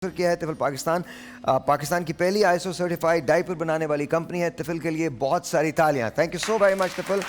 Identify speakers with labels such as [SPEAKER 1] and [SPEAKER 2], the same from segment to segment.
[SPEAKER 1] किया है तिफल पाकिस्तान। पाकिस्तान की पहली आईएसओ सर्टिफाइड डायपर बनाने वाली कंपनी है। तिफल के लिए बहुत सारी तालियां। Thank you so very much Tifal.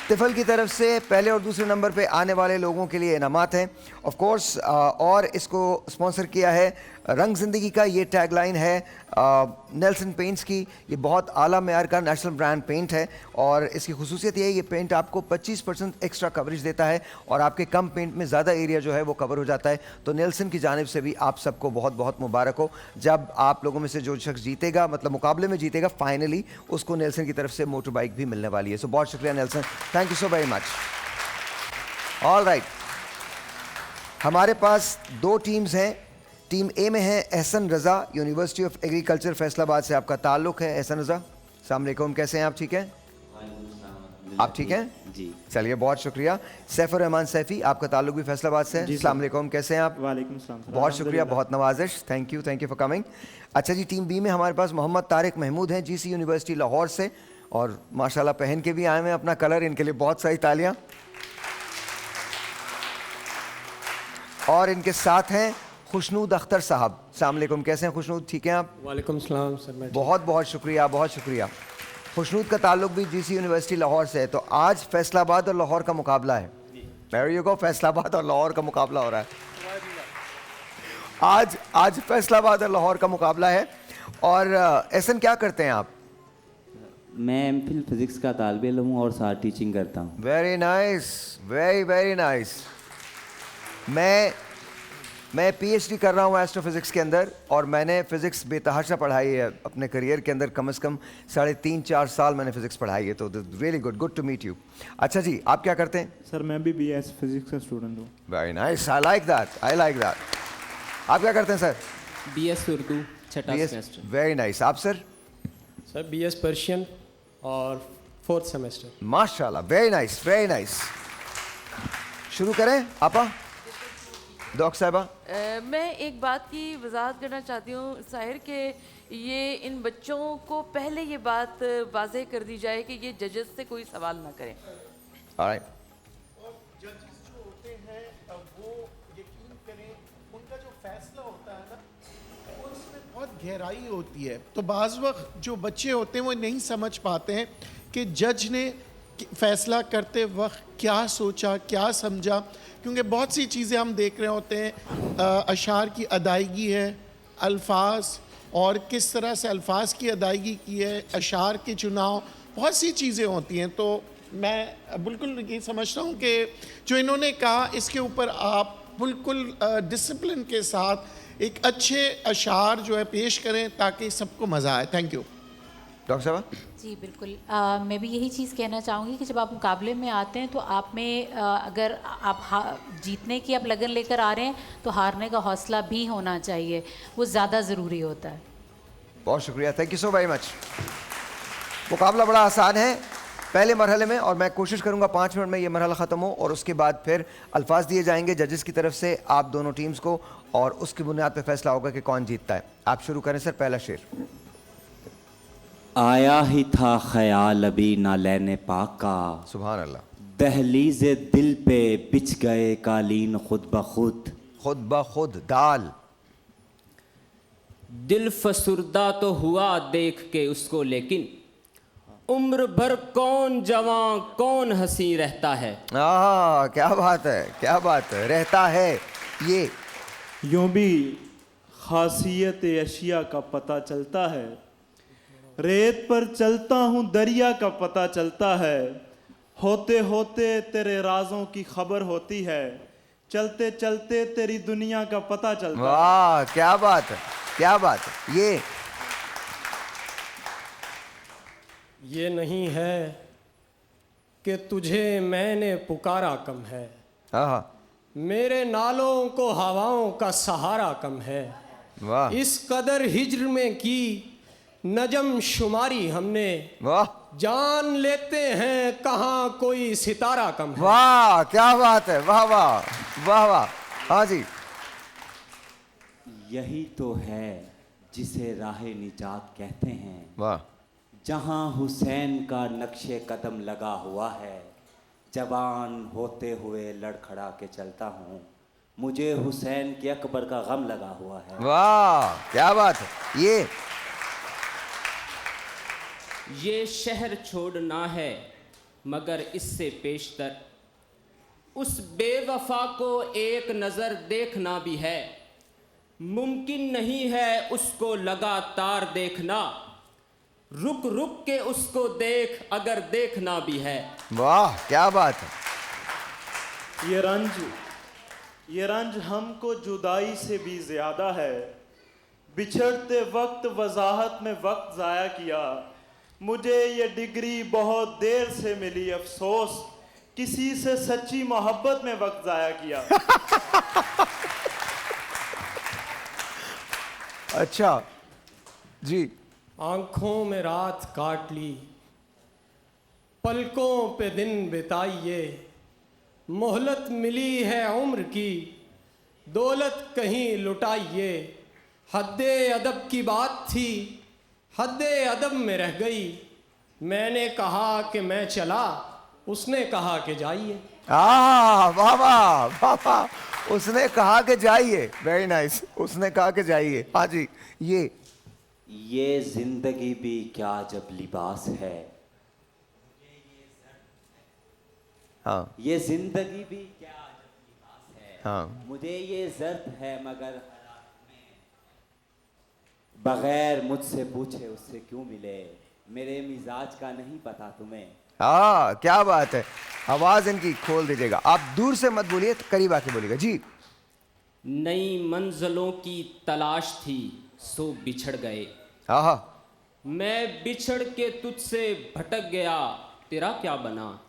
[SPEAKER 1] Tifal की तरफ से पहले और दूसरे नंबर पे आने वाले लोगों के लिए इनामात हैं ऑफ कोर्स, और इसको स्पॉन्सर किया है रंग ज़िंदगी का। ये टैगलाइन है नेल्सन पेंट्स की। ये बहुत आला मेयार का नेशनल ब्रांड पेंट है और इसकी खुसूसियत ये है, ये पेंट आपको 25% एक्स्ट्रा कवरेज देता है और आपके कम पेंट में ज़्यादा एरिया जो है वो कवर हो जाता है। तो नेल्सन की जानिब से भी आप सबको बहुत बहुत मुबारक हो। जब आप लोगों में से जो शख्स जीतेगा, मतलब मुकाबले में जीतेगा फाइनली, उसको नेल्सन की तरफ से मोटर बाइक भी मिलने वाली है। सो बहुत शुक्रिया Nelson, thank you so very much. All right, हमारे पास दो टीम्स हैं। टीम ए में है एहसन रज़ा, यूनिवर्सिटी ऑफ एग्रीकल्चर फैसलाबाद से आपका ताल्लुक है। एहसन रज़ा, अस्सलाम वालेकुम, कैसे हैं आप? ठीक हैं? आप ठीक हैं
[SPEAKER 2] जी,
[SPEAKER 1] चलिए बहुत शुक्रिया। सैफुर रहमान सैफी, आपका ताल्लुक भी फैसलाबाद से है। अस्सलाम वालेकुम, कैसे हैं आप?
[SPEAKER 3] वालेकुम सलाम।
[SPEAKER 1] बहुत शुक्रिया, बहुत नवाजिश, थैंक यू फॉर कमिंग। अच्छा जी, टीम बी में हमारे पास मोहम्मद तारिक महमूद हैं, जीसी यूनिवर्सिटी लाहौर से, और माशाल्लाह पहन के भी आए हैं अपना कलर, इनके लिए बहुत सारी तालियां। और इनके साथ हैं खुशनूद अख्तर साहब। अस्सलाम वालेकुम, कैसे हैं खुशनूद? ठीक हैं आप?
[SPEAKER 4] वालेकुम सलाम सर, मैं
[SPEAKER 1] बहुत बहुत शुक्रिया, बहुत शुक्रिया। खुशनूद का ताल्लुक भी जीसी यूनिवर्सिटी लाहौर से है। तो आज फैसलाबाद और लाहौर का मुकाबला है। देयर यू गो, फैसलाबाद और लाहौर का मुकाबला हो रहा है आज फैसलाबाद और लाहौर का मुकाबला है। और एहसन, क्या करते हैं आप?
[SPEAKER 2] मैं एमफिल फिज़िक्स का तालिब इल्म हूँ और साथ टीचिंग करता हूँ।
[SPEAKER 1] Very nice, very very nice. मैं पीएचडी कर रहा हूँ एस्ट्रोफिज़िक्स के अंदर, और मैंने फ़िज़िक्स बेतहाशा पढ़ाई है अपने करियर के अंदर। कम से कम 3.5-4 साल मैंने फ़िज़िक्स पढ़ाई है। तो really good to meet you. अच्छा जी, आप क्या करते हैं?
[SPEAKER 3] सर मैं भी बीएस फिजिक्स का स्टूडेंट हूँ।
[SPEAKER 1] Very nice, I like that. आप क्या करते हैं सर?
[SPEAKER 4] बीएस उर्दू छठा सेमेस्टर।
[SPEAKER 1] Very nice. आप सर?
[SPEAKER 4] सर बीएस पर्शियन और 4th सेमेस्टर।
[SPEAKER 1] माशाल्लाह, वेरी नाइस। शुरू करें आपा, डॉक्टर साहिबा।
[SPEAKER 5] मैं एक बात की वजाहत करना चाहती हूँ साहिर, के ये इन बच्चों को पहले ये बात वाज़ेह कर दी जाए कि ये जजेस से कोई सवाल ना करें।
[SPEAKER 1] ऑलराइट।
[SPEAKER 6] और जजेस जो होते हैं वो यकीन करें उनका जो फैसला होता है ना, उसमें बहुत गहराई होती है। तो बाज़ वक्त जो बच्चे होते हैं वो नहीं समझ पाते हैं कि जज ने फैसला करते वक्त क्या सोचा, क्या समझा, क्योंकि बहुत सी चीज़ें हम देख रहे होते हैं। अशार की अदायगी है, अल्फाज, और किस तरह से अल्फाज की अदायगी की है, अशार के चुनाव, बहुत सी चीज़ें होती हैं। तो मैं बिल्कुल ये समझता हूँ कि जो इन्होंने कहा इसके ऊपर आप बिल्कुल डिसिप्लिन के साथ एक अच्छे अशार जो है पेश करें ताकि सबको मज़ा आए। Thank you.
[SPEAKER 1] डॉक्टर साहब।
[SPEAKER 7] जी बिल्कुल, मैं भी यही चीज़ कहना चाहूँगी कि जब आप मुकाबले में आते हैं तो आप में अगर आप जीतने की आप लगन लेकर आ रहे हैं तो हारने का हौसला भी होना चाहिए, वो ज़्यादा ज़रूरी होता है।
[SPEAKER 1] बहुत शुक्रिया, thank you so very much. मुकाबला बड़ा आसान है पहले मरहले में, और मैं कोशिश करूंगा 5 मिनट में ये मरहला ख़त्म हो, और उसके बाद फिर अल्फाज दिए जाएंगे जजेस की तरफ से आप दोनों टीम्स को, और उसकी बुनियाद पर फैसला होगा कि कौन जीतता है। आप शुरू करें सर, पहला शेर।
[SPEAKER 2] आया ही था ख्याल अभी ना लेने पाक का,
[SPEAKER 1] सुभान अल्लाह।
[SPEAKER 2] दहलीज़े दिल पे बिछ गए कालीन खुद ब खुद दाल।
[SPEAKER 4] दिल फसुर्दा तो हुआ देख के उसको, लेकिन उम्र भर कौन जवां कौन हंसी रहता है।
[SPEAKER 1] क्या बात है, क्या बात है, रहता है ये।
[SPEAKER 3] यूँ भी खासियत अशिया का पता चलता है, रेत पर चलता हूँ दरिया का पता चलता है, होते होते तेरे राजों की खबर होती है, चलते चलते तेरी दुनिया का पता चलता है।
[SPEAKER 1] वाह, क्या बात है, क्या बात है।
[SPEAKER 4] ये नहीं है कि तुझे मैंने पुकारा कम है,
[SPEAKER 1] हाँ,
[SPEAKER 4] मेरे नालों को हवाओं का सहारा कम है।
[SPEAKER 1] वाह
[SPEAKER 4] इस कदर हिज्र में की नजम शुमारी हमने,
[SPEAKER 1] वाह
[SPEAKER 4] जान लेते हैं कहाँ कोई सितारा कम है।
[SPEAKER 1] वाह, क्या बात है, वाह वाह वाह वाह। हाँ जी।
[SPEAKER 2] यही तो है जिसे राहे निजात कहते हैं,
[SPEAKER 1] वाह।
[SPEAKER 2] जहाँ हुसैन का नक्शे कदम लगा हुआ है, जवान होते हुए लड़खड़ा के चलता हूँ, मुझे हुसैन के अकबर का गम लगा हुआ है।
[SPEAKER 1] वाह क्या बात है।
[SPEAKER 4] ये शहर छोड़ना है मगर इससे पेशतर उस बेवफा को एक नज़र देखना भी है। मुमकिन नहीं है उसको लगातार देखना, रुक रुक के उसको देख अगर देखना भी है।
[SPEAKER 1] वाह क्या बात है।
[SPEAKER 3] ये रंज हमको जुदाई से भी ज्यादा है। बिछड़ते वक्त वजाहत में वक्त ज़ाया किया। मुझे ये डिग्री बहुत देर से मिली, अफसोस किसी से सच्ची मोहब्बत में वक्त ज़ाया किया।
[SPEAKER 1] अच्छा जी।
[SPEAKER 8] आंखों में रात काट ली, पलकों पे दिन बिताइए, मोहलत मिली है उम्र की, दौलत कहीं लुटाइए। हद्दे अदब की बात थी, हद्दे अदब में रह गई। मैंने कहा कि मैं चला, उसने कहा कि जाइए।
[SPEAKER 1] वाह वाह वाह वाह। उसने कहा कि जाइए, वेरी नाइस। उसने कहा कि जाइए। हाँ जी।
[SPEAKER 2] ये जिंदगी भी क्या जब लिबास है।
[SPEAKER 1] हाँ
[SPEAKER 2] ये जिंदगी भी क्या जब लिबास है।
[SPEAKER 1] हाँ।
[SPEAKER 2] मुझे ये जर्द है मगर बगैर मुझसे पूछे उससे क्यों मिले। मेरे मिजाज का नहीं पता तुम्हें।
[SPEAKER 1] हाँ क्या बात है। आवाज इनकी खोल दीजिएगा। आप दूर से मत बोलिए, करीब आके बोलिएगा जी।
[SPEAKER 4] नई मंजिलों की तलाश थी सो बिछड़ गए।
[SPEAKER 1] हाँ।
[SPEAKER 4] मैं बिछड़ के तुझसे भटक गया, तेरा क्या बना।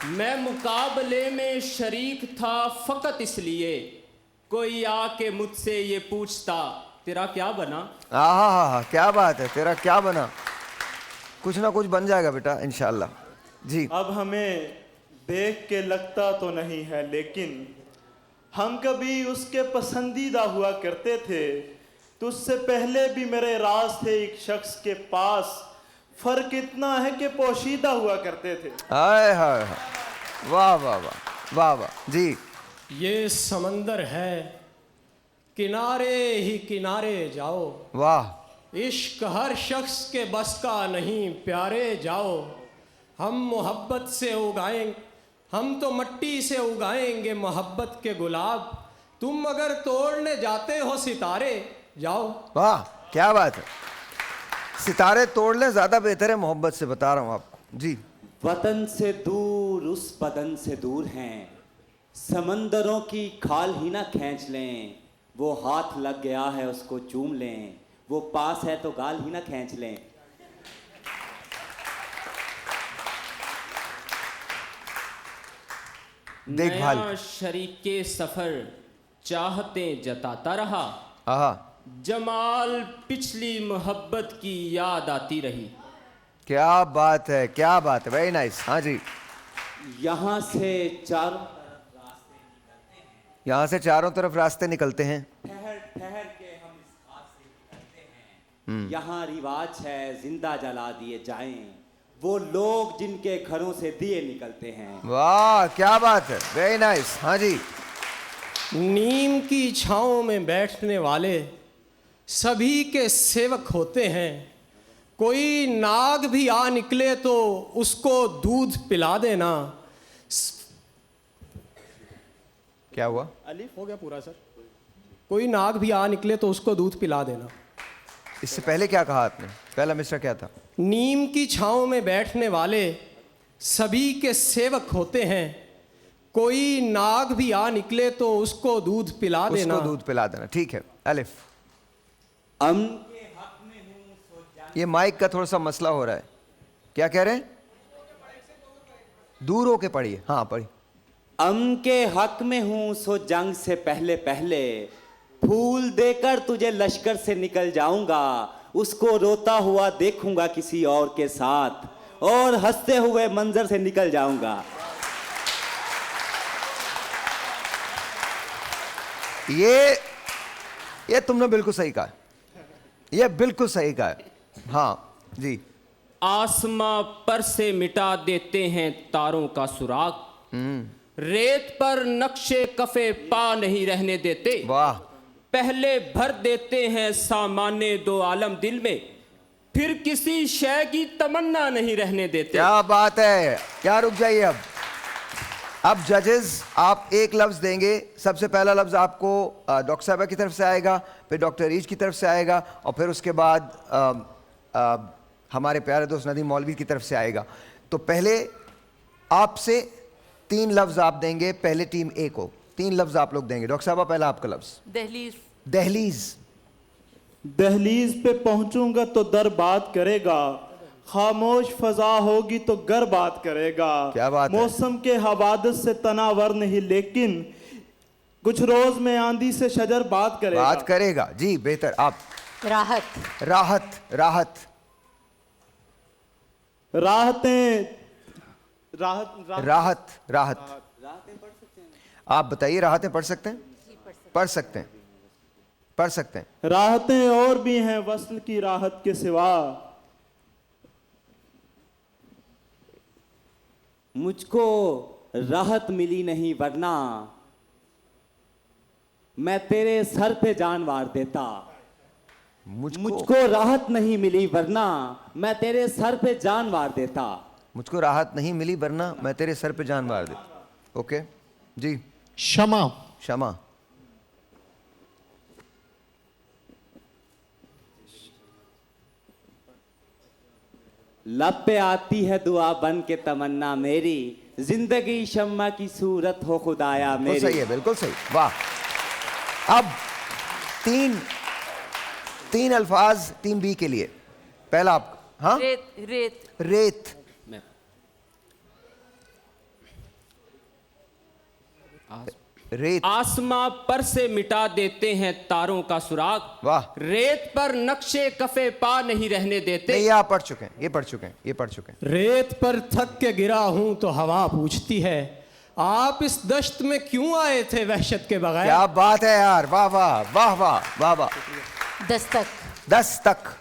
[SPEAKER 4] मैं मुकाबले में शरीक था फकत इसलिए, कोई आके मुझसे ये पूछता तेरा क्या बना।
[SPEAKER 1] हाँ क्या बात है। तेरा क्या बना। कुछ ना कुछ बन जाएगा बेटा इंशाल्लाह जी।
[SPEAKER 3] अब हमें देख के लगता तो नहीं है, लेकिन हम कभी उसके पसंदीदा हुआ करते थे। तुझसे पहले भी मेरे राज थे एक शख्स के पास, फर्क इतना है कि पोशीदा हुआ करते थे।
[SPEAKER 1] हाय हाय हाय। वाह वाह वाह वाह वाह जी।
[SPEAKER 8] ये समंदर है, किनारे ही किनारे जाओ।
[SPEAKER 1] वाह।
[SPEAKER 8] इश्क हर शख्स के बस का नहीं, प्यारे जाओ। हम मोहब्बत से उगाएं, हम तो मट्टी से उगाएंगे मोहब्बत के गुलाब। तुम अगर तोड़ने जाते हो सितारे, जाओ।
[SPEAKER 1] वाह क्या बात है। सितारे तोड़ने ज्यादा बेहतर है मोहब्बत से, बता रहा हूँ आपको जी।
[SPEAKER 2] वतन से दूर उस बदन से दूर हैं, समंदरों की खाल ही ना खींच लें। वो हाथ लग गया है उसको चूम लें, वो पास है तो गाल ही ना खींच लें।
[SPEAKER 1] देखभाल।
[SPEAKER 4] नया शरीके सफर चाहते जताता रहा,
[SPEAKER 1] आहा
[SPEAKER 4] जमाल पिछली मोहब्बत की याद आती रही।
[SPEAKER 1] क्या बात है, क्या बात है। Very nice. हाँ जी।
[SPEAKER 2] यहाँ से
[SPEAKER 1] चारों तरफ रास्ते निकलते हैं।
[SPEAKER 2] ठहर ठहर के हम इस खास से निकलते हैं। यहाँ रिवाज है जिंदा जला दिए जाएं वो लोग जिनके घरों से दिए निकलते हैं।
[SPEAKER 1] वाह क्या बात है। Very nice. हाँ जी।
[SPEAKER 8] नीम की छांव में बैठने वाले सभी के सेवक होते हैं। कोई नाग भी आ निकले तो उसको दूध पिला देना।
[SPEAKER 1] क्या हुआ।
[SPEAKER 8] अलिफ हो गया पूरा सर। कोई नाग भी आ निकले तो उसको दूध पिला देना।
[SPEAKER 1] इससे पहले क्या कहा आपने, पहला मिसरा क्या था।
[SPEAKER 8] नीम की छांव में बैठने वाले सभी के सेवक होते हैं। कोई नाग भी आ निकले तो उसको दूध पिला देना।
[SPEAKER 1] उसको दूध पिला देना। ठीक है। अलिफ।
[SPEAKER 2] अमन के हक में हूँ सो जंग।
[SPEAKER 1] ये माइक का थोड़ा सा मसला हो रहा है। क्या कह रहे हैं। दूर होके पढ़िए। हाँ पढ़िए।
[SPEAKER 2] अमन के हक में हूँ सो जंग से पहले पहले, फूल देकर तुझे लश्कर से निकल जाऊंगा। उसको रोता हुआ देखूंगा किसी और के साथ, और हंसते हुए मंजर से निकल जाऊंगा।
[SPEAKER 1] ये तुमने बिल्कुल सही कहा। ये बिल्कुल सही कहा है। हाँ जी।
[SPEAKER 4] आसमां पर से मिटा देते हैं तारों का सुराग, रेत पर नक्शे कफे पा नहीं रहने देते,
[SPEAKER 1] वाह,
[SPEAKER 4] पहले भर देते हैं सामान्य दो आलम दिल में, फिर किसी शय की तमन्ना नहीं रहने देते।
[SPEAKER 1] क्या बात है, क्या, रुक जाइए अब जजेस आप एक लफ्ज देंगे। सबसे पहला लफ्ज आपको डॉक्टर साहबा की तरफ से आएगा, फिर डॉक्टर रीच की तरफ से आएगा, और फिर उसके बाद हमारे प्यारे दोस्त नदीम मौलवी की तरफ से आएगा। तो पहले आपसे 3 लफ्ज आप देंगे, पहले टीम ए को 3 लफ्ज आप लोग देंगे। डॉक्टर साहबा पहला आपका लफ्ज।
[SPEAKER 5] दहलीज।
[SPEAKER 1] दहलीज।
[SPEAKER 3] दहलीज पे पहुंचूंगा तो दर बात करेगा, खामोश फजा होगी तो गर बात करेगा।
[SPEAKER 1] क्या बात है।
[SPEAKER 3] मौसम के हवादस से तनावर नहीं, लेकिन कुछ रोज में आंधी से शजर बात करेगा।
[SPEAKER 1] बात करेगा, जी बेहतर। आप।
[SPEAKER 7] राहत।
[SPEAKER 1] राहत। राहत।
[SPEAKER 3] राहतें, राहत
[SPEAKER 1] राहत। आप बताइए, राहतें पढ़ सकते हैं? पढ़ सकते हैं, पढ़ सकते हैं।
[SPEAKER 3] राहतें और भी हैं वस्ल की राहत के सिवा,
[SPEAKER 2] मुझको राहत मिली नहीं वरना मैं तेरे सर पे जान वार देता। मुझको राहत नहीं मिली वरना मैं तेरे सर पे जान वार देता।
[SPEAKER 1] मुझको राहत नहीं मिली वरना मैं तेरे सर पे जान मार देता। ओके जी।
[SPEAKER 6] क्षमा।
[SPEAKER 1] क्षमा।
[SPEAKER 2] लब पे आती है दुआ बन के तमन्ना मेरी, जिंदगी शम्मा की सूरत हो खुदाया
[SPEAKER 1] बिल्कुल
[SPEAKER 2] मेरी।
[SPEAKER 1] सही है, बिल्कुल सही, वाह। अब तीन अल्फाज टीम बी के लिए। पहला आप, हाँ,
[SPEAKER 5] रेत। रेत।
[SPEAKER 1] रेत। रेत।
[SPEAKER 4] आसमां पर से मिटा देते हैं तारों का सुराग,
[SPEAKER 1] वाह।
[SPEAKER 4] रेत पर नक्शे कफे पा नहीं रहने देते।
[SPEAKER 1] नहीं, ये आप पढ़ चुके हैं, ये पढ़ चुके हैं, ये पढ़ चुके हैं।
[SPEAKER 8] रेत पर थक के गिरा हूं तो हवा पूछती है, आप इस दश्त में क्यों आए थे वहशत के बगैर।
[SPEAKER 1] क्या बात है यार, वाह वाह वाह वाह वाह वाह।
[SPEAKER 7] दस्तक।
[SPEAKER 1] दस्तक।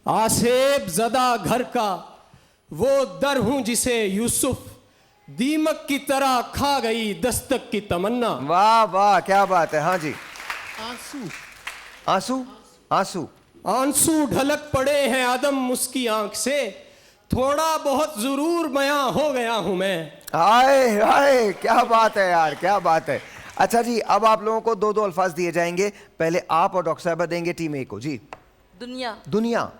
[SPEAKER 8] आसेब जदा घर का वो दर हूं जिसे यूसुफ दीमक की तरह खा गई दस्तक की तमन्ना।
[SPEAKER 1] वाह वाह, क्या बात है। हाँ जी।
[SPEAKER 6] आंसू।
[SPEAKER 1] आंसू। आंसू।
[SPEAKER 8] आंसू ढलक पड़े हैं आदम उसकी आंख से, थोड़ा बहुत जरूर बयां हो गया हूं मैं।
[SPEAKER 1] हाय हाय, क्या बात है यार, क्या बात है। अच्छा जी, अब आप लोगों को 2-2 अल्फाज दिए जाएंगे। पहले आप और डॉक्टर साहबा देंगे टीम ए को। जी।
[SPEAKER 5] दुनिया।
[SPEAKER 1] दुनिया।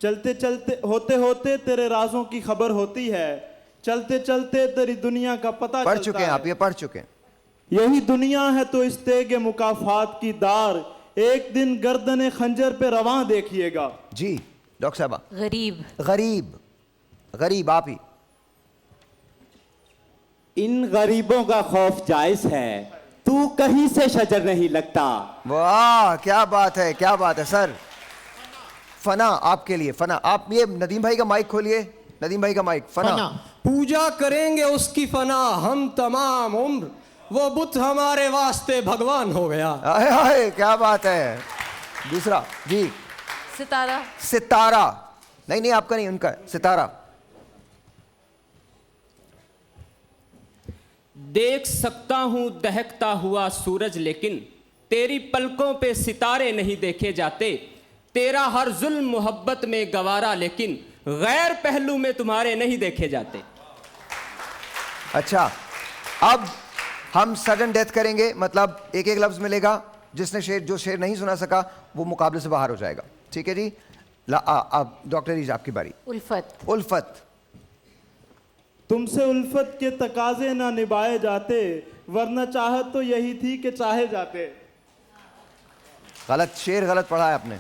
[SPEAKER 3] चलते चलते होते होते तेरे राजों की खबर होती है, चलते चलते तेरी दुनिया का पता
[SPEAKER 1] पढ़
[SPEAKER 3] चलता
[SPEAKER 1] चुके हैं
[SPEAKER 3] है।
[SPEAKER 1] आप, ये पढ़ चुके हैं।
[SPEAKER 3] यही दुनिया है तो इस तेगे मुकाफात की दार, एक दिन गर्दन खंजर पे रवां देखिएगा।
[SPEAKER 1] जी डॉक्टर साहबा।
[SPEAKER 7] गरीब।
[SPEAKER 1] गरीब। गरीब, आप ही।
[SPEAKER 2] इन गरीबों का खौफ जायज है, तू कहीं से शजर नहीं लगता।
[SPEAKER 1] वाह, क्या बात है, क्या बात है सर। फना आपके लिए। फना, आप ये नदीम भाई का माइक खोलिए, नदीम भाई का माइक। फना।
[SPEAKER 8] पूजा करेंगे उसकी फना हम तमाम उम्र, वो बुत हमारे वास्ते भगवान हो गया।
[SPEAKER 1] हाय हाय, क्या बात है। दूसरा जी।
[SPEAKER 5] सितारा।
[SPEAKER 1] सितारा। नहीं नहीं, आपका नहीं, उनका है। सितारा।
[SPEAKER 4] देख सकता हूं दहकता हुआ सूरज, लेकिन तेरी पलकों पे सितारे नहीं देखे जाते। तेरा हर जुल्म मोहब्बत में गवारा, लेकिन गैर पहलू में तुम्हारे नहीं देखे जाते।
[SPEAKER 1] अच्छा, अब हम सडन डेथ करेंगे, मतलब एक एक लफ्ज मिलेगा। जिसने जो शेर नहीं सुना सका वो मुकाबले से बाहर हो जाएगा। ठीक है जी। अब डॉक्टर रीज आपकी बारी।
[SPEAKER 7] उल्फत।
[SPEAKER 1] उल्फत।
[SPEAKER 3] तुमसे उल्फत के तकाजे ना निभाए जाते, वरना चाहत तो यही थी कि चाहे जाते।
[SPEAKER 1] गलत शेर, गलत पढ़ा है आपने।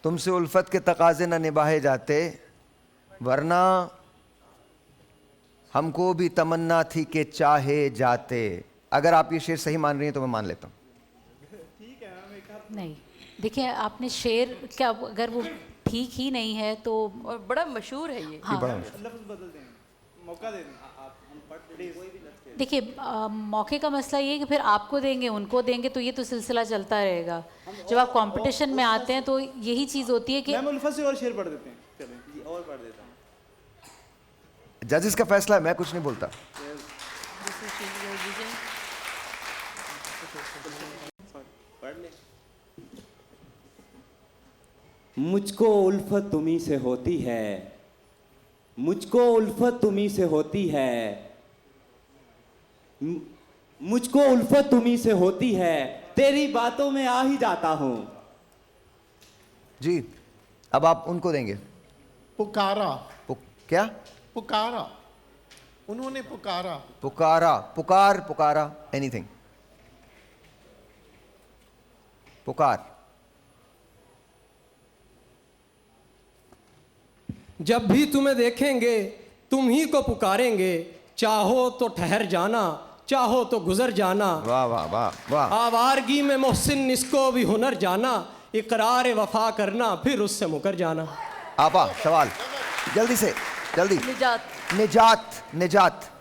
[SPEAKER 1] तुमसे उल्फत के तकाजे ना निभाए जाते, वरना हमको भी तमन्ना थी कि चाहे जाते। अगर आप ये शेर सही मान रही हैं तो मैं मान लेता हूं।
[SPEAKER 7] नहीं, देखिए आपने शेर क्या, अगर वो ठीक ही नहीं है तो।
[SPEAKER 5] और बड़ा मशहूर है ये।
[SPEAKER 7] हाँ।
[SPEAKER 1] बड़ा
[SPEAKER 3] लफ्ज बदल दें, मौका दे दें।
[SPEAKER 7] देखिए मौके का मसला ये है कि फिर आपको देंगे उनको देंगे तो ये तो सिलसिला चलता रहेगा। जब आप कंपटीशन में आते हैं तो यही चीज़ होती है कि
[SPEAKER 3] मैम उल्फत से और शेर पढ़ देते हैं। चलें जी, और पढ़ देता हूँ।
[SPEAKER 1] जजेस का फैसला है, मैं कुछ नहीं बोलता।
[SPEAKER 2] मुझको उल्फत तुम्ही से होती है, मुझको उल्फत तुम्ही से होती है, मुझको उल्फत तुम्ही से होती है, तेरी बातों में आ ही जाता हूं।
[SPEAKER 1] जी, अब आप उनको देंगे।
[SPEAKER 6] पुकारा,
[SPEAKER 1] क्या?
[SPEAKER 6] पुकारा, उन्होंने पुकारा।
[SPEAKER 1] पुकारा, पुकार, पुकारा, एनीथिंग। पुकार।
[SPEAKER 8] जब भी तुम्हें देखेंगे तुम ही को पुकारेंगे, चाहो तो ठहर जाना, चाहो तो गुजर जाना।
[SPEAKER 1] वाह वाह वाह वाह।
[SPEAKER 8] आवारगी में मोहसिन इसको भी हुनर जाना, इकरार वफा करना फिर उससे मुकर जाना।
[SPEAKER 1] आपा सवाल जल्दी से, जल्दी।
[SPEAKER 5] निजात।
[SPEAKER 1] निजात, निजात।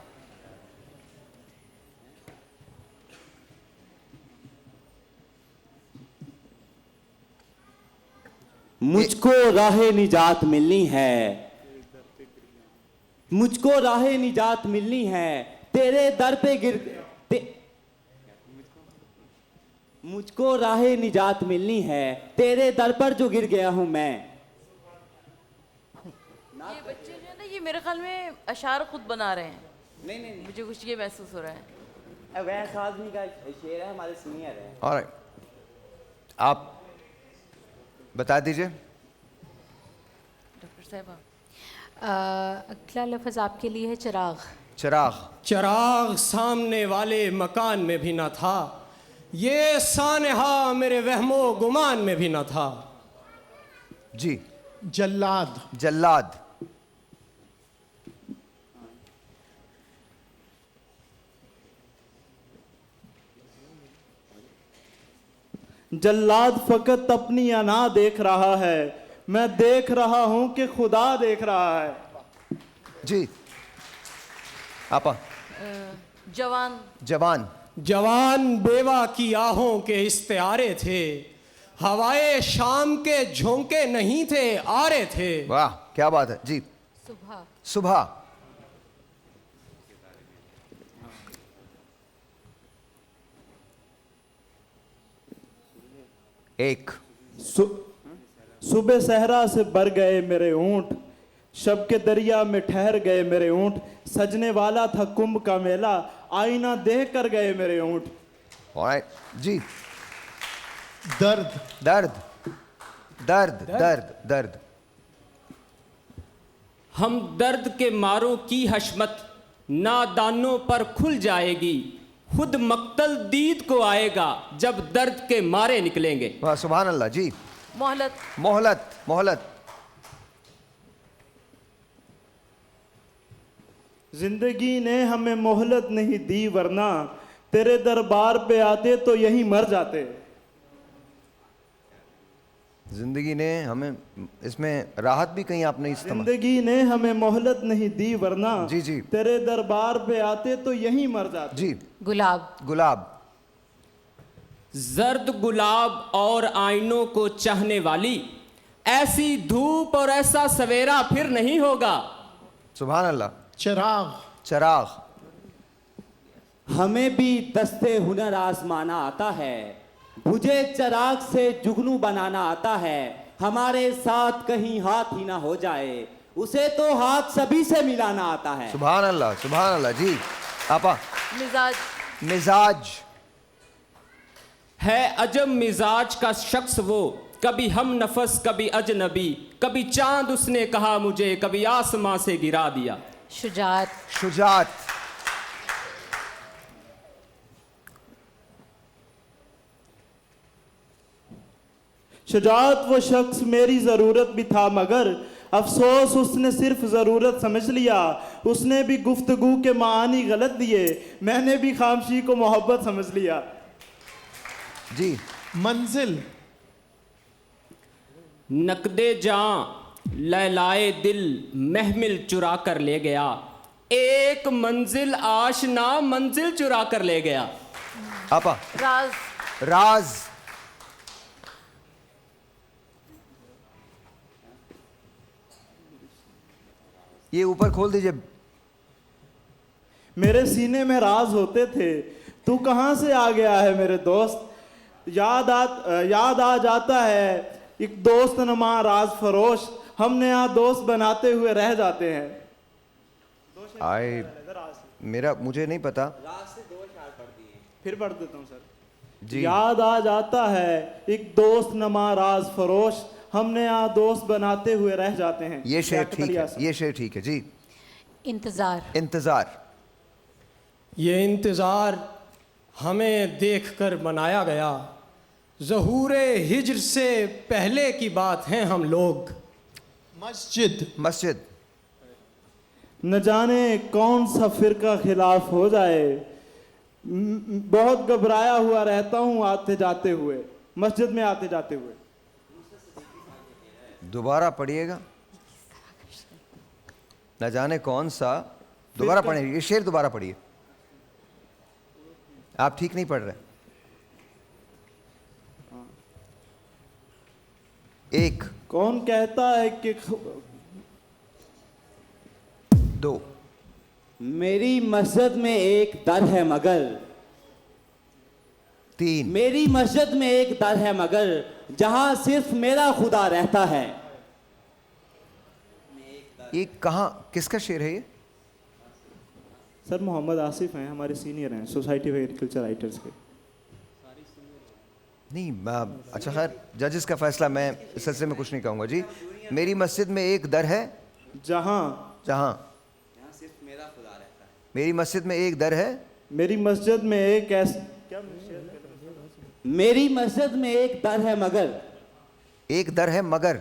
[SPEAKER 2] मुझको राहे निजात मिलनी है, मुझको राहे निजात मिलनी है, तेरे दर पे मुझको राहे निजात मिलनी है, तेरे दर पर जो गिर गया हूं मैं।
[SPEAKER 5] ये बच्चे जो है ना, ये मेरे ख्याल में अशार खुद बना रहे हैं।
[SPEAKER 2] नहीं,
[SPEAKER 5] मुझे कुछ ये महसूस हो रहा है।
[SPEAKER 2] अवैस आदमी का शेर है, हमारे सीनियर है।
[SPEAKER 1] ऑलराइट, आप बता दीजिए।
[SPEAKER 5] डॉक्टर साहब,
[SPEAKER 7] अगला लफ्ज़ आपके लिए है चिराग।
[SPEAKER 1] चिराग।
[SPEAKER 8] चिराग सामने वाले मकान में भी न था, ये सानहा मेरे वहमो गुमान में भी न था।
[SPEAKER 1] जी।
[SPEAKER 6] जल्लाद,
[SPEAKER 1] जल्लाद।
[SPEAKER 3] जल्लाद फकत अपनी अना देख रहा है, मैं देख रहा हूं कि खुदा देख रहा है।
[SPEAKER 1] जी। आपा।
[SPEAKER 5] जवान।
[SPEAKER 1] जवान।
[SPEAKER 8] जवान बेवा की आहों के इस्तेआरे थे, हवाए शाम के झोंके नहीं थे, आरे थे।
[SPEAKER 1] वाह, क्या बात है। जी।
[SPEAKER 7] सुबह।
[SPEAKER 1] सुबह। एक।
[SPEAKER 3] सुबह सहरा से बर गए मेरे ऊंट, शब के दरिया में ठहर गए मेरे ऊंट, सजने वाला था कुंभ का मेला, आईना देख कर गए मेरे ऊंट।
[SPEAKER 1] ऑलराइट। जी।
[SPEAKER 6] दर्द,
[SPEAKER 1] दर्द, दर्द, दर्द, दर्द।
[SPEAKER 4] हम दर्द के मारों की हशमत नादानों पर खुल जाएगी, खुद मक्तल दीद को आएगा जब दर्द के मारे निकलेंगे।
[SPEAKER 1] वाह, सुभान अल्लाह। जी।
[SPEAKER 5] मोहलत।
[SPEAKER 1] मोहलत, मोहलत।
[SPEAKER 3] जिंदगी ने हमें मोहलत नहीं दी, वरना तेरे दरबार पे आते तो यहीं मर जाते।
[SPEAKER 1] जिंदगी ने हमें, इसमें राहत भी कहीं आपने इस्तेमाल।
[SPEAKER 3] जिंदगी ने हमें मोहलत नहीं दी, वरना
[SPEAKER 1] जी जी
[SPEAKER 3] तेरे दरबार पे आते तो यहीं मर जाते।
[SPEAKER 1] जी।
[SPEAKER 7] गुलाब।
[SPEAKER 1] गुलाब।
[SPEAKER 4] जर्द गुलाब और आईनों को चाहने वाली, ऐसी धूप और ऐसा सवेरा फिर नहीं होगा।
[SPEAKER 1] सुभान अल्लाह।
[SPEAKER 6] चिराग,
[SPEAKER 1] चिराग।
[SPEAKER 2] हमें भी दस्ते हुनर आजमाना आता है, बुझे चिराग से जुगनू बनाना आता है, हमारे साथ कहीं हाथ ही ना हो जाए, उसे तो हाथ सभी से मिलाना आता है।
[SPEAKER 1] सुभान अल्लाह, सुभान अल्लाह। जी। आपा।
[SPEAKER 5] मिजाज।
[SPEAKER 1] मिजाज।
[SPEAKER 4] है अजब मिजाज का शख्स वो, कभी हम नफस कभी अजनबी, कभी चांद उसने कहा मुझे, कभी आसमां से गिरा दिया।
[SPEAKER 7] शुजात।
[SPEAKER 1] शुजात।
[SPEAKER 3] शुजात वो शख्स मेरी ज़रूरत भी था, मगर अफसोस उसने सिर्फ ज़रूरत समझ लिया, उसने भी गुफ्तगू के मानी गलत दिए, मैंने भी खामशी को मोहब्बत समझ लिया।
[SPEAKER 1] जी।
[SPEAKER 6] मंजिल।
[SPEAKER 4] नकदे जां लैलाए दिल महमिल चुरा कर ले गया, एक मंजिल आशना मंजिल चुरा कर ले गया।
[SPEAKER 1] आपा।
[SPEAKER 5] राज।
[SPEAKER 1] राज। ये ऊपर खोल दीजिए।
[SPEAKER 3] मेरे सीने में राज होते थे, तू कहाँ से आ गया है मेरे दोस्त, याद आ जाता है एक दोस्त नमा राज फरोश, हमने यहाँ दोस्त बनाते हुए रह जाते हैं।
[SPEAKER 1] मुझे नहीं पता,
[SPEAKER 3] फिर पढ़ देता हूँ सर
[SPEAKER 1] जी।
[SPEAKER 3] याद आ जाता है एक दोस्त नमा राज फरोश, हमने यहाँ दोस्त बनाते हुए रह जाते हैं।
[SPEAKER 1] ये शेर
[SPEAKER 3] आकत
[SPEAKER 1] ठीक
[SPEAKER 3] अली
[SPEAKER 1] है,
[SPEAKER 3] आसम।
[SPEAKER 1] ये शेर ठीक है जी।
[SPEAKER 7] इंतज़ार।
[SPEAKER 1] इंतजार।
[SPEAKER 8] ये इंतज़ार हमें देखकर बनाया गया, ज़हूरे हिज्र से पहले की बात है हम लोग।
[SPEAKER 6] मस्जिद।
[SPEAKER 1] मस्जिद।
[SPEAKER 3] न जाने कौन सा फिरका खिलाफ हो जाए, बहुत घबराया हुआ रहता हूँ आते जाते हुए, मस्जिद में आते जाते हुए।
[SPEAKER 1] दोबारा पढ़िएगा। न जाने कौन सा, दोबारा पढ़िए, ये शेर दोबारा पढ़िए, आप ठीक नहीं पढ़ रहे। एक।
[SPEAKER 3] कौन कहता है कि
[SPEAKER 1] दो।
[SPEAKER 2] मेरी मस्जिद में एक दर है मगर,
[SPEAKER 1] तीन।
[SPEAKER 2] मेरी मस्जिद में एक दर है मगर जहां सिर्फ मेरा खुदा रहता है।
[SPEAKER 1] ये कहाँ, किसका शेर है ये?
[SPEAKER 3] सर मोहम्मद आसिफ हैं, हमारे सीनियर हैं सोसाइटी ऑफ एग्रीकल्चर राइटर्स के।
[SPEAKER 1] नहीं अच्छा खैर, जजेस का फैसला, मैं इस सिलसिले में कुछ नहीं कहूँगा जी। मेरी मस्जिद में एक दर है
[SPEAKER 3] जहाँ
[SPEAKER 2] सिर्फ मेरा खुदा रहता है।
[SPEAKER 1] मेरी मस्जिद में एक दर है,
[SPEAKER 3] मेरी मस्जिद में एक
[SPEAKER 2] मेरी मस्जिद में एक दर है मगर,
[SPEAKER 1] एक दर है मगर,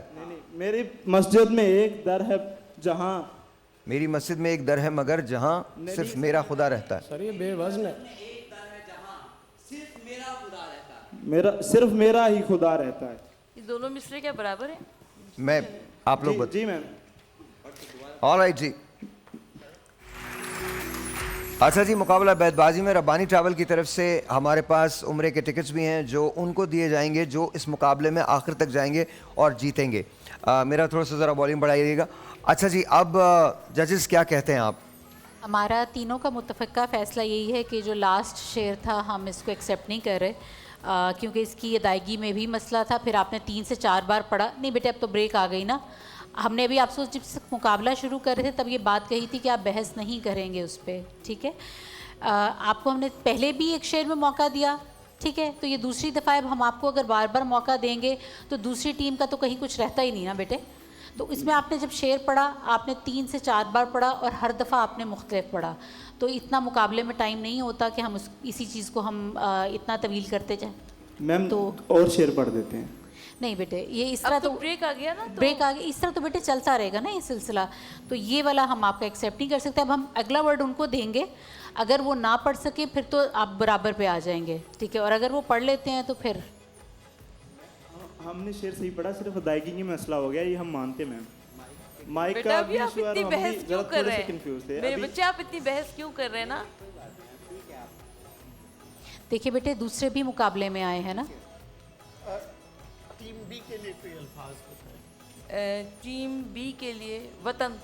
[SPEAKER 3] मेरी मस्जिद में एक दर है जहाँ,
[SPEAKER 1] मेरी मस्जिद में एक दर है मगर जहाँ सिर्फ मेरा खुदा रहता है।
[SPEAKER 8] सर ये बेवजन है।
[SPEAKER 3] मेरा सिर्फ मेरा ही खुदा रहता है।
[SPEAKER 5] ये दोनों मिसरे क्या बराबर है?
[SPEAKER 1] मैं आप लोग
[SPEAKER 3] जी मैम।
[SPEAKER 1] ऑलराइट जी। अच्छा जी, मुकाबला बैतबाजी में रब्बानी ट्रैवल की तरफ से हमारे पास उम्रे के टिकट्स भी हैं जो उनको दिए जाएंगे जो इस मुकाबले में आखिर तक जाएंगे और जीतेंगे। मेरा थोड़ा सा ज़रा वॉल्यूम बढ़ाइएगा। अच्छा जी, अब जजेस क्या कहते हैं आप?
[SPEAKER 7] हमारा तीनों का मुत्तफ़िका फ़ैसला यही है कि जो लास्ट शेर था हम इसको एक्सेप्ट नहीं कर रहे, क्योंकि इसकी अदायगी में भी मसला था। फिर आपने 3 से 4 बार पढ़ा, नहीं बेटे अब तो ब्रेक आ गई ना। हमने अभी आपसे जब मुकाबला शुरू कर रहे थे तब ये बात कही थी कि आप बहस नहीं करेंगे उस पर, ठीक है। आपको हमने पहले भी एक शेर में मौका दिया, ठीक है, तो ये दूसरी दफ़ा अब हम आपको अगर बार बार मौका देंगे तो दूसरी टीम का तो कहीं कुछ रहता ही नहीं ना बेटे। तो इसमें आपने जब शेर पढ़ा आपने 3 से 4 बार पढ़ा और हर दफ़ा आपने मुख्तलिफ पढ़ा, तो इतना मुकाबले में टाइम नहीं होता कि हम इसी चीज़ को हम इतना तवील करते जाएँ।
[SPEAKER 3] मैम तो और शेर पढ़ देते हैं।
[SPEAKER 7] नहीं बेटे, ये इस तरह
[SPEAKER 5] तो ब्रेक आ गया ना, तो
[SPEAKER 7] ब्रेक आ गया, इस तरह तो बेटे चलता रहेगा ना ये सिलसिला। तो ये वाला हम आपका एक्सेप्ट नहीं कर सकते। अब हम अगला वर्ड उनको देंगे, अगर वो ना पढ़ सके फिर तो आप बराबर पे आ जाएंगे, ठीक है, और अगर वो पढ़ लेते हैं तो फिर
[SPEAKER 3] हमने शेर सही पढ़ा, सिर्फ अदायगी में मसला हो गया, ये हम मानते मैम। माइक
[SPEAKER 5] बेटा
[SPEAKER 3] का
[SPEAKER 5] अभी आप इतनी बहस क्यों कर रहे हैं?
[SPEAKER 3] कंफ्यूज थे
[SPEAKER 5] मेरे
[SPEAKER 3] अभी।
[SPEAKER 5] बच्चे आप इतनी बहस क्यों कर रहे हैं ना?
[SPEAKER 7] देखिए बेटे दूसरे भी मुकाबले में आए हैं ना।
[SPEAKER 6] टीम बी के लिए कोई अल्फाज बताएं।
[SPEAKER 5] टीम बी के लिए वतन।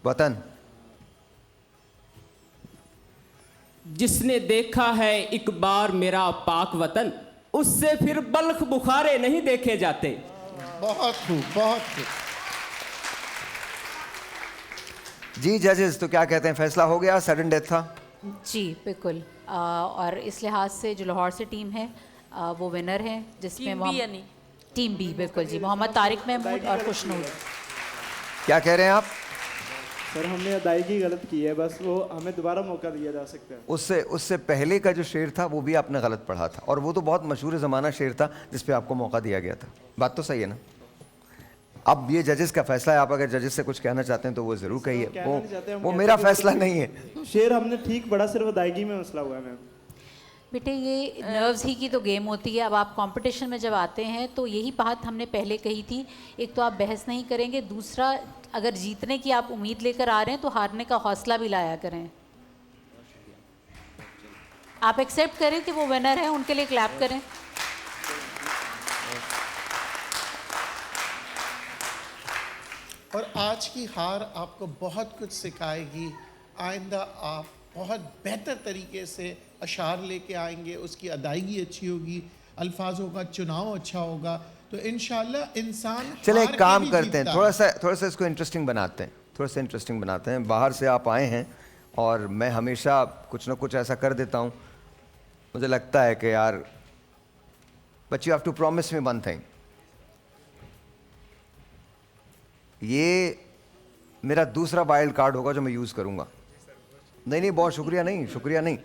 [SPEAKER 1] वतन।
[SPEAKER 4] जिसने देखा है एक बार मेरा पाक वतन, उससे फिर बल्ख बुखारे नहीं देखे जाते।
[SPEAKER 6] बहुत खूब, बहुत खूब।
[SPEAKER 1] जी जजेस तो क्या कहते हैं, फैसला हो गया? सडन डेथ था
[SPEAKER 7] जी बिल्कुल। और इस लिहाज से जो लाहौर से टीम है वो विनर है, जिसमें
[SPEAKER 5] टीम बी यानी
[SPEAKER 7] टीम बी, बिल्कुल जी, मोहम्मद तारिक महमूद और खुशनूर।
[SPEAKER 1] क्या कह रहे हैं आप?
[SPEAKER 3] सर हमने अदायगी गलत की है, बस वो हमें दोबारा मौका दिया जा सकता है।
[SPEAKER 1] उससे पहले का जो शेर था वो भी आपने गलत पढ़ा था, और वो तो बहुत मशहूर ज़माना शेर था जिस पे आपको मौका दिया गया था। बात तो सही है ना? अब ये जजेस का फैसला है, आप अगर जजेस से कुछ कहना चाहते हैं तो वो ज़रूर कहिए। वो मेरा फैसला नहीं है।
[SPEAKER 3] शेर हमने ठीक पढ़ा, सिर्फ अदायगी में मसला हुआ है मैम।
[SPEAKER 7] बेटे ये नर्व्स ही की तो गेम होती है। अब आप कंपटीशन में जब आते हैं तो यही बात हमने पहले कही थी, एक तो आप बहस नहीं करेंगे, दूसरा अगर जीतने की आप उम्मीद लेकर आ रहे हैं तो हारने का हौसला भी लाया करें। आप एक्सेप्ट करें कि वो विनर है, उनके लिए क्लैप करें।
[SPEAKER 6] और आज की हार आपको बहुत कुछ सिखाएगी। आइंदा आप बहुत बेहतर तरीके से अशार लेके आएंगे, उसकी अदायगी अच्छी होगी, अल्फाजों का चुनाव अच्छा होगा, तो इंशाल्लाह इंसान
[SPEAKER 1] चले
[SPEAKER 6] हार
[SPEAKER 1] एक
[SPEAKER 6] के
[SPEAKER 1] काम
[SPEAKER 6] भी
[SPEAKER 1] करते हैं,
[SPEAKER 6] जीतता है।
[SPEAKER 1] थोड़ा सा इसको इंटरेस्टिंग बनाते हैं, थोड़ा सा इंटरेस्टिंग बनाते हैं। बाहर से आप आए हैं और मैं हमेशा कुछ ना कुछ ऐसा कर देता हूँ, मुझे लगता है कि यार, but you have to promise me one thing, ये मेरा दूसरा वाइल्ड कार्ड होगा जो मैं यूज़ करूँगा। नहीं नहीं, बहुत शुक्रिया नहीं, शुक्रिया नहीं,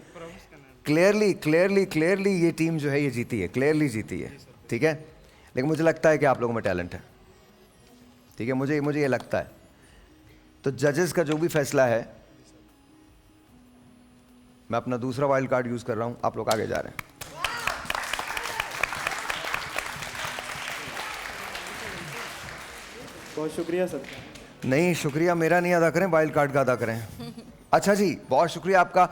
[SPEAKER 1] क्लियरली ये टीम जो है ये जीती है, क्लियरली जीती है, ठीक है। लेकिन मुझे लगता है कि आप लोगों में टैलेंट है, ठीक है, मुझे ये लगता है। तो जजेस का जो भी फैसला है, मैं अपना दूसरा वाइल्ड कार्ड यूज़ कर रहा हूँ, आप लोग आगे जा रहे हैं।
[SPEAKER 3] बहुत शुक्रिया सर।
[SPEAKER 1] नहीं, शुक्रिया मेरा नहीं अदा करें, वाइल्ड कार्ड का अदा करें। अच्छा जी, बहुत शुक्रिया आपका।